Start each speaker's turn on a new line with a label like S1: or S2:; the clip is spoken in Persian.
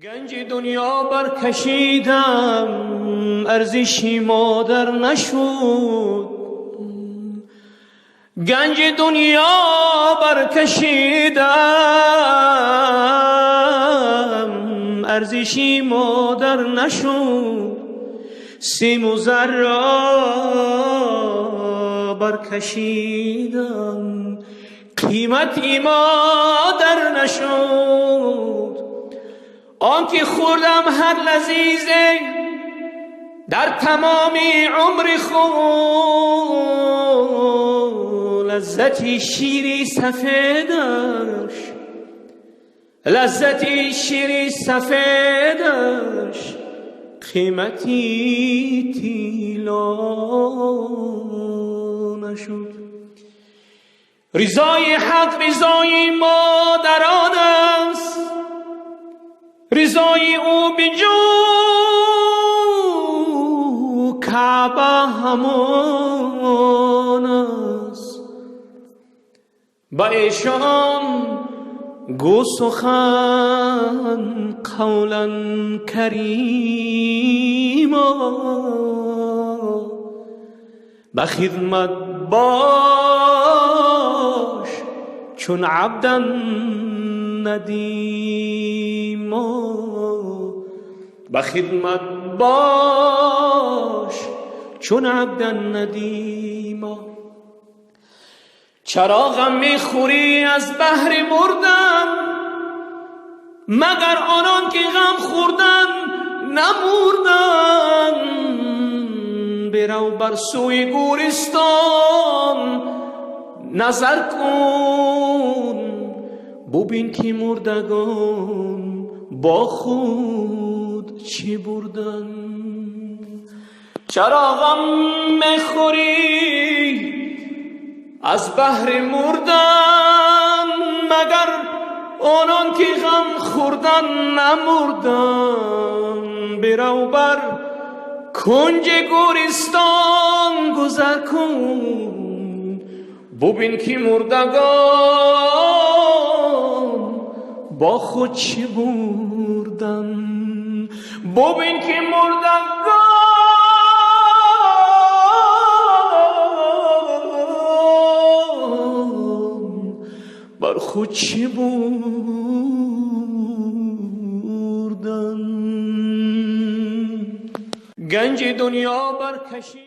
S1: گنج دنیا برکشیدم ارزشی مادر نشد. گنج دنیا برکشیدم ارزشی مادر نشد. سیم و زر را برکشیدم قیمتی مادر نشد. آن که خوردم هر لذیذه در تمامی عمر خود، لذتی شیری سفیدش، لذتی شیری سفیدش قیمتی طلا نشد. رضای حق رضای مادران است، رضای او بجو کعبه همان است. با ایشان گو سخن قولا کریما، به خدمت باش چون عبدا ندیما، به خدمت باش چون عبدا ندیما. چرا غم میخوری از بحر مردن، مگر آنان که غم خوردن نمردن. برو بر سوی گورستان نظر کن، ببین که مردگان با خود چی بردن. چرا غم میخوری از بحر مردن، مگر آنان که غم خوردن نمردن. برو بر کنج گورستان گذر کن، ببین که مردگان با خود چی بردن. ببین که مردگان بر خود چی بردن. گنج دنیا برکشید